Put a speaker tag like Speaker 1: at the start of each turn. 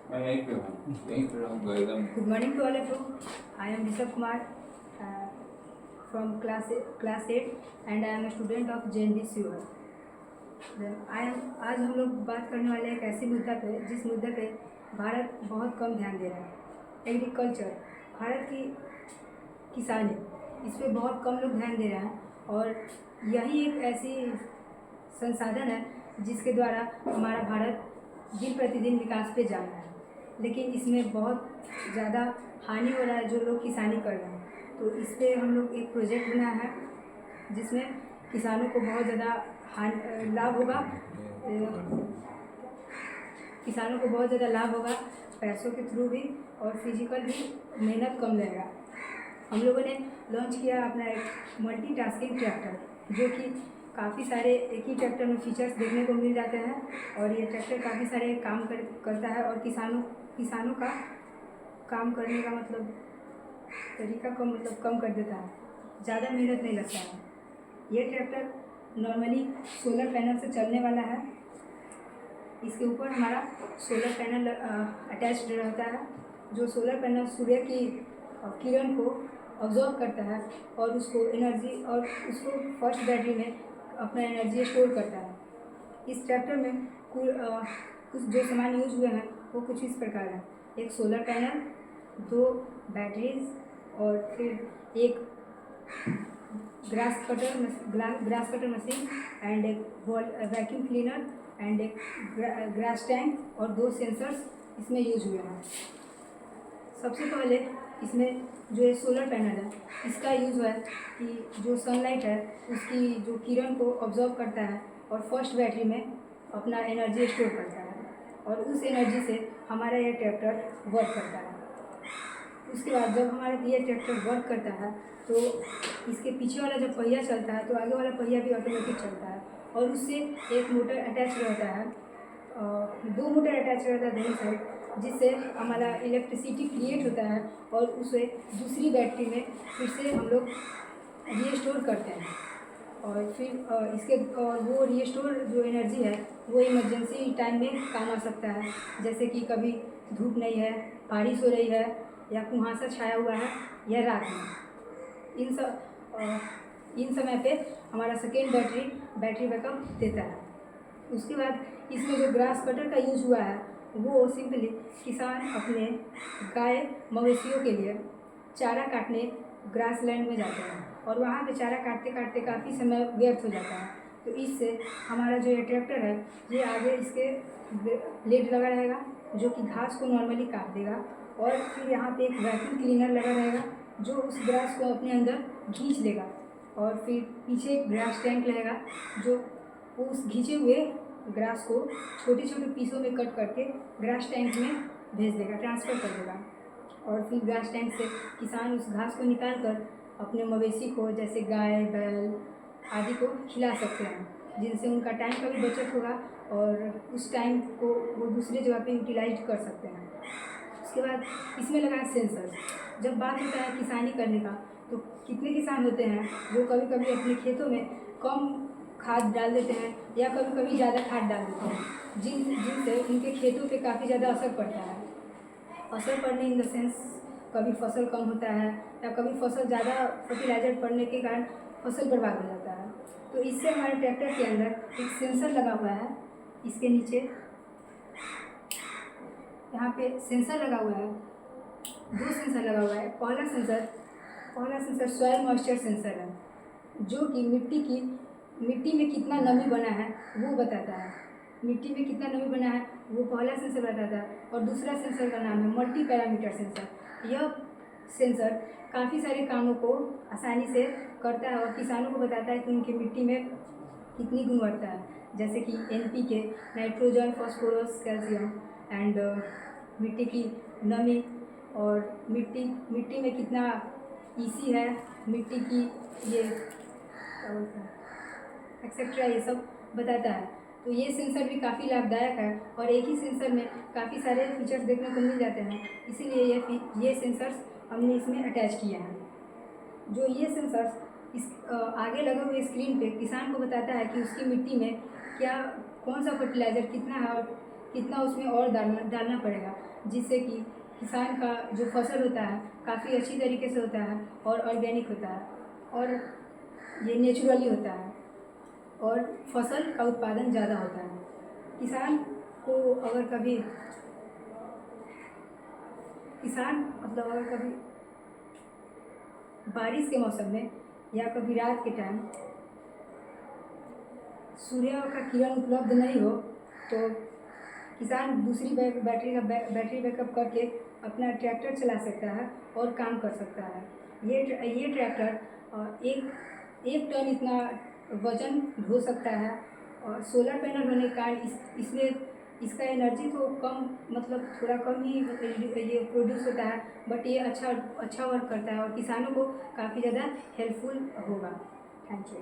Speaker 1: मैं यहीं पे रहूँगा एकदम।
Speaker 2: Good morning to all of you. I am Rishabh Kumar from class 8 and I am a student of JNV Sewer. आज हम लोग बात करने वाले हैं एक ऐसे मुद्दा पे जिस मुद्दे पे भारत बहुत कम ध्यान दे रहा है। एग्रीकल्चर, भारत की किसानी, इस पे बहुत कम लोग ध्यान दे रहे हैं और यही एक ऐसी संसाधन है जिसके द्वारा हमारा भारत दिन प्रतिदिन विकास पे जा रहा है, लेकिन इसमें बहुत ज़्यादा हानि हो रहा है जो लोग किसानी कर रहे हैं। तो इस पर हम लोग एक प्रोजेक्ट बनाया है जिसमें किसानों को बहुत ज़्यादा लाभ होगा। किसानों को बहुत ज़्यादा लाभ होगा, पैसों के थ्रू भी और फिजिकल भी मेहनत कम लगेगा। हम लोगों ने लॉन्च किया अपना एक मल्टीटास्किंग ट्रैक्टर, जो कि काफ़ी सारे एक ही ट्रैक्टर में फीचर्स देखने को मिल जाते हैं और ये ट्रैक्टर काफ़ी सारे काम करता है और किसानों का काम करने का तरीका कम कर देता है, ज़्यादा मेहनत नहीं लगता है। ये ट्रैक्टर नॉर्मली सोलर पैनल से चलने वाला है। इसके ऊपर हमारा सोलर पैनल अटैच्ड रहता है, जो सोलर पैनल सूर्य की किरण को ऑब्जॉर्व करता है और उसको एनर्जी और उसको फर्स्ट बैटरी में अपना एनर्जी स्टोर करता है। इस ट्रैक्टर में कुछ जो सामान यूज हुए हैं वो कुछ इस प्रकार है: एक सोलर पैनल, 2 बैटरीज और फिर एक ग्रास कटर मशीन एंड एक वैक्यूम क्लीनर एंड एक ग्रास टैंक और 2 सेंसर्स इसमें यूज हुए हैं। सबसे पहले इसमें जो ये सोलर पैनल है इसका यूज़ है कि जो सनलाइट है उसकी जो किरण को ऑब्जर्व करता है और फर्स्ट बैटरी में अपना एनर्जी स्टोर करता है और उस एनर्जी से हमारा ये ट्रैक्टर वर्क करता है। उसके बाद जब हमारा ये ट्रैक्टर वर्क करता है तो इसके पीछे वाला जब पहिया चलता है तो आगे वाला पहिया भी ऑटोमेटिक चलता है और उससे एक मोटर अटैच रहता है, 2 मोटर अटैच रहता है दोनों साइड, जिससे हमारा इलेक्ट्रिसिटी क्रिएट होता है और उसे दूसरी बैटरी में फिर से हम लोग रीस्टोर करते हैं और फिर और वो रीस्टोर जो एनर्जी है वो इमरजेंसी टाइम में काम आ सकता है, जैसे कि कभी धूप नहीं है, बारिश हो रही है या कुहासा छाया हुआ है या रात में। इन समय पे हमारा सेकेंड बैटरी बैकअप देता है। उसके बाद इसमें जो ग्रास कटर का यूज़ हुआ है वो सिंपली किसान अपने गाय मवेशियों के लिए चारा काटने ग्रास लैंड में जाते हैं और वहाँ पे चारा काटते काटते काफ़ी समय व्यर्थ हो जाता है। तो इससे हमारा जो ये ट्रैक्टर है ये आगे इसके लेड लगा रहेगा जो कि घास को नॉर्मली काट देगा और फिर यहाँ पे एक वैक्यूम क्लीनर लगा रहेगा जो उस ग्रास को अपने अंदर खींच लेगा और फिर पीछे एक ग्रास टैंक रहेगा जो उस खींचे हुए ग्रास को छोटे छोटे पीसों में कट करके ग्रास टैंक में भेज देगा, ट्रांसफ़र कर देगा और फिर ग्रास टैंक से किसान उस घास को निकाल कर अपने मवेशी को जैसे गाय बैल आदि को खिला सकते हैं, जिनसे उनका टाइम का भी बचत होगा और उस टाइम को वो दूसरी जगह पे यूटिलाइज कर सकते हैं। उसके बाद इसमें लगा है सेंसर। जब बात होता है किसानी करने का तो कितने किसान होते हैं जो कभी कभी अपने खेतों में कम खाद डाल देते हैं या कभी कभी ज़्यादा खाद डाल देते हैं, जिनसे उनके खेतों पे काफ़ी ज़्यादा असर पड़ता है। असर पड़ने इन द सेंस कभी फसल कम होता है या कभी फसल ज़्यादा फर्टिलाइजर पड़ने के कारण फसल बर्बाद हो जाता है। तो इससे हमारे ट्रैक्टर के अंदर एक सेंसर लगा हुआ है। इसके नीचे यहाँ पे सेंसर लगा हुआ है, 2 सेंसर लगा हुआ है। पहला सेंसर सॉइल मॉइस्चर सेंसर है जो कि मिट्टी में कितना नमी बना है वो बताता है। मिट्टी में कितना नमी बना है वो पहला सेंसर बताता है और दूसरा सेंसर का नाम है मल्टी पैरामीटर सेंसर। यह सेंसर काफ़ी सारे कामों को आसानी से करता है और किसानों को बताता है कि उनकी मिट्टी में कितनी गुणवत्ता है, जैसे कि NPK, nitrogen, phosphorus, calcium and मिट्टी की नमी और मिट्टी में कितना EC है, मिट्टी की ये एक्सेट्रा, ये सब बताता है। तो ये सेंसर भी काफ़ी लाभदायक है और एक ही सेंसर में काफ़ी सारे फीचर्स देखने को मिल जाते हैं, इसीलिए ये सेंसर्स हमने इसमें अटैच किए हैं। जो ये सेंसर्स इस आगे लगे हुए स्क्रीन पे किसान को बताता है कि उसकी मिट्टी में कौन सा फर्टिलाइज़र कितना है और कितना उसमें और डालना पड़ेगा, जिससे कि किसान का जो फसल होता है काफ़ी अच्छी तरीके से होता है और ऑर्गेनिक होता है और ये नेचुरली होता है और फसल का उत्पादन ज़्यादा होता है। किसान को अगर कभी बारिश के मौसम में या कभी रात के टाइम सूर्य का किरण उपलब्ध नहीं हो तो किसान दूसरी बैटरी बैकअप करके अपना ट्रैक्टर चला सकता है और काम कर सकता है। ये ट्रैक्टर एक टन इतना वज़न ढो सकता है और सोलर पैनल होने के कारण इसमें इसका एनर्जी तो कम, मतलब थोड़ा कम ही ये प्रोड्यूस होता है, बट ये अच्छा वर्क करता है और किसानों को काफ़ी ज़्यादा हेल्पफुल होगा। Thank you.